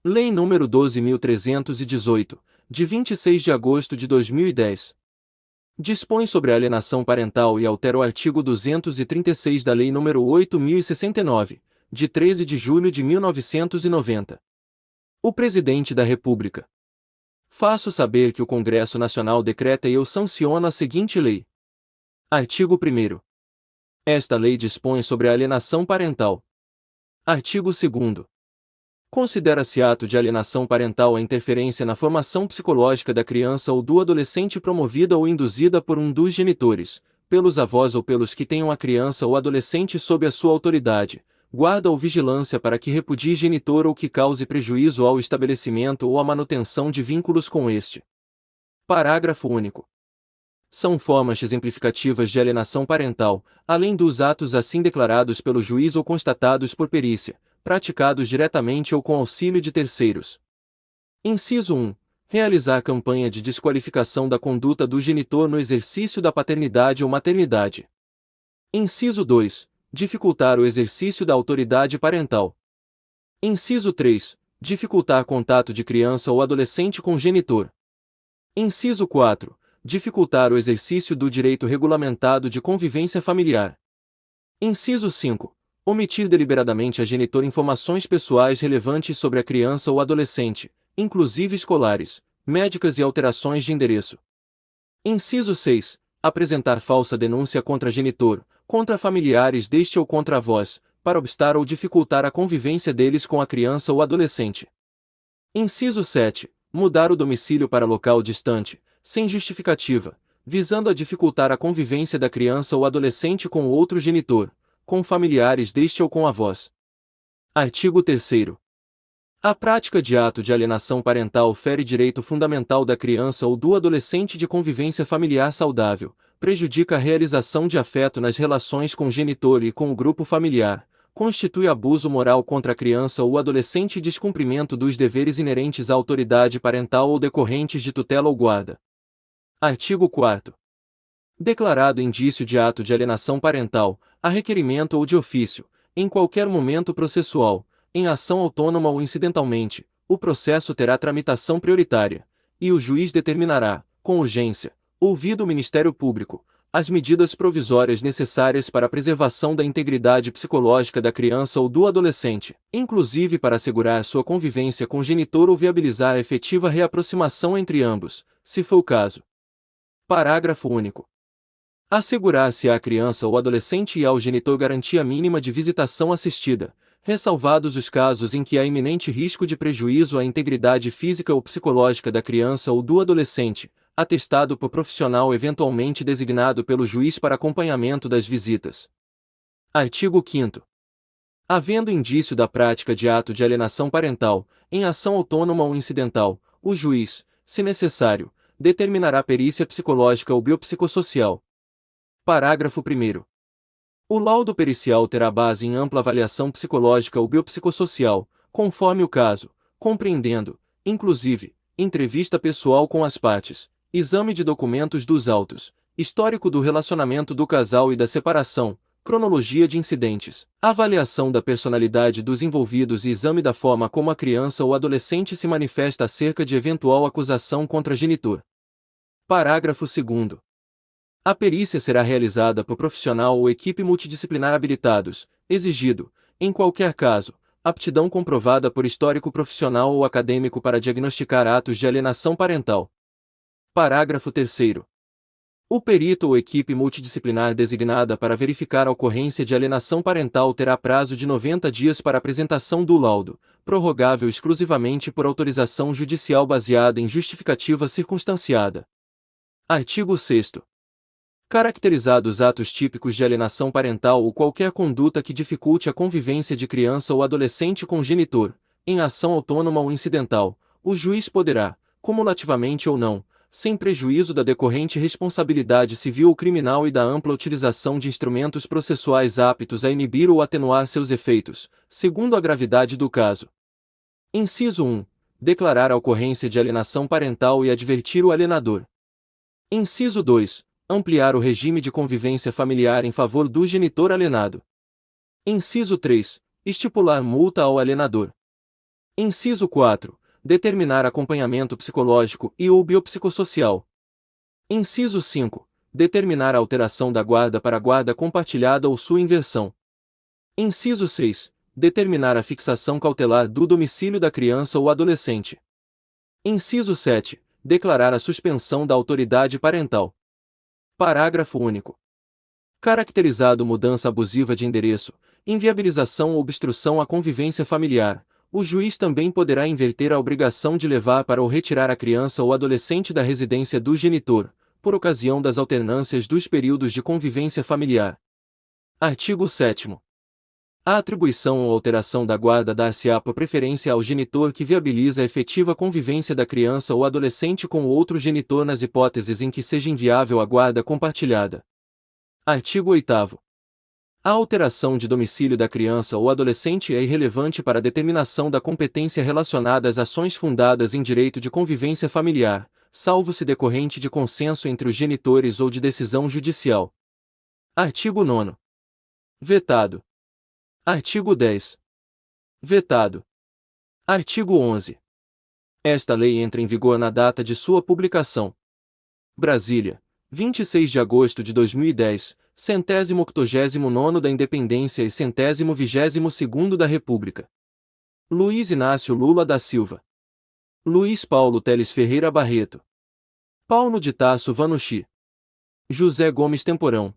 Lei nº 12.318, de 26 de agosto de 2010. Dispõe sobre a alienação parental e altera o artigo 236 da Lei nº 8.069, de 13 de julho de 1990. O Presidente da República. Faço saber que o Congresso Nacional decreta e eu sanciono a seguinte lei. Artigo 1º. Esta lei dispõe sobre a alienação parental. Artigo 2º. Considera-se ato de alienação parental a interferência na formação psicológica da criança ou do adolescente promovida ou induzida por um dos genitores, pelos avós ou pelos que tenham a criança ou adolescente sob a sua autoridade, guarda ou vigilância para que repudie genitor ou que cause prejuízo ao estabelecimento ou à manutenção de vínculos com este. Parágrafo único. São formas exemplificativas de alienação parental, além dos atos assim declarados pelo juiz ou constatados por perícia, praticados diretamente ou com auxílio de terceiros. Inciso 1. Realizar campanha de desqualificação da conduta do genitor no exercício da paternidade ou maternidade. Inciso 2. Dificultar o exercício da autoridade parental. Inciso 3. Dificultar contato de criança ou adolescente com genitor. Inciso 4. Dificultar o exercício do direito regulamentado de convivência familiar. Inciso 5. Omitir deliberadamente a genitor informações pessoais relevantes sobre a criança ou adolescente, inclusive escolares, médicas e alterações de endereço. Inciso 6. Apresentar falsa denúncia contra genitor, contra familiares deste ou contra avós, para obstar ou dificultar a convivência deles com a criança ou adolescente. Inciso 7. Mudar o domicílio para local distante, sem justificativa, visando a dificultar a convivência da criança ou adolescente com o outro genitor, com familiares deste ou com avós. Artigo 3º. A prática de ato de alienação parental fere direito fundamental da criança ou do adolescente de convivência familiar saudável, prejudica a realização de afeto nas relações com o genitor e com o grupo familiar, constitui abuso moral contra a criança ou adolescente e descumprimento dos deveres inerentes à autoridade parental ou decorrentes de tutela ou guarda. Artigo 4º. Declarado indício de ato de alienação parental, a requerimento ou de ofício, em qualquer momento processual, em ação autônoma ou incidentalmente, o processo terá tramitação prioritária, e o juiz determinará, com urgência, ouvido o Ministério Público, as medidas provisórias necessárias para a preservação da integridade psicológica da criança ou do adolescente, inclusive para assegurar sua convivência com o genitor ou viabilizar a efetiva reaproximação entre ambos, se for o caso. Parágrafo único. Assegurar-se à criança ou adolescente e ao genitor garantia mínima de visitação assistida, ressalvados os casos em que há iminente risco de prejuízo à integridade física ou psicológica da criança ou do adolescente, atestado por profissional eventualmente designado pelo juiz para acompanhamento das visitas. Artigo 5º. Havendo indício da prática de ato de alienação parental, em ação autônoma ou incidental, o juiz, se necessário, determinará perícia psicológica ou biopsicossocial. Parágrafo 1º. O laudo pericial terá base em ampla avaliação psicológica ou biopsicossocial, conforme o caso, compreendendo, inclusive, entrevista pessoal com as partes, exame de documentos dos autos, histórico do relacionamento do casal e da separação, cronologia de incidentes, avaliação da personalidade dos envolvidos e exame da forma como a criança ou adolescente se manifesta acerca de eventual acusação contra genitor. Parágrafo 2º. A perícia será realizada por profissional ou equipe multidisciplinar habilitados, exigido, em qualquer caso, aptidão comprovada por histórico profissional ou acadêmico para diagnosticar atos de alienação parental. Parágrafo 3º. O perito ou equipe multidisciplinar designada para verificar a ocorrência de alienação parental terá prazo de 90 dias para apresentação do laudo, prorrogável exclusivamente por autorização judicial baseada em justificativa circunstanciada. Artigo 6º. Caracterizados atos típicos de alienação parental ou qualquer conduta que dificulte a convivência de criança ou adolescente com o genitor, em ação autônoma ou incidental, o juiz poderá, cumulativamente ou não, sem prejuízo da decorrente responsabilidade civil ou criminal e da ampla utilização de instrumentos processuais aptos a inibir ou atenuar seus efeitos, segundo a gravidade do caso. Inciso 1. Declarar a ocorrência de alienação parental e advertir o alienador. Inciso 2. Ampliar o regime de convivência familiar em favor do genitor alienado. Inciso 3. Estipular multa ao alienador. Inciso 4. Determinar acompanhamento psicológico e/ou biopsicossocial. Inciso 5. Determinar a alteração da guarda para guarda compartilhada ou sua inversão. Inciso 6. Determinar a fixação cautelar do domicílio da criança ou adolescente. Inciso 7. Declarar a suspensão da autoridade parental. Parágrafo único. Caracterizado mudança abusiva de endereço, inviabilização ou obstrução à convivência familiar, o juiz também poderá inverter a obrigação de levar para ou retirar a criança ou adolescente da residência do genitor, por ocasião das alternâncias dos períodos de convivência familiar. Artigo 7º. A atribuição ou alteração da guarda dar-se-á por preferência ao genitor que viabiliza a efetiva convivência da criança ou adolescente com o outro genitor nas hipóteses em que seja inviável a guarda compartilhada. Artigo 8º. A alteração de domicílio da criança ou adolescente é irrelevante para a determinação da competência relacionada às ações fundadas em direito de convivência familiar, salvo se decorrente de consenso entre os genitores ou de decisão judicial. Artigo 9º. Vetado. Artigo 10. Vetado. Artigo 11. Esta lei entra em vigor na data de sua publicação. Brasília, 26 de agosto de 2010, 189º da Independência e 122º da República. Luiz Inácio Lula da Silva. Luiz Paulo Teles Ferreira Barreto. Paulo de Tarso Vanucci. José Gomes Temporão.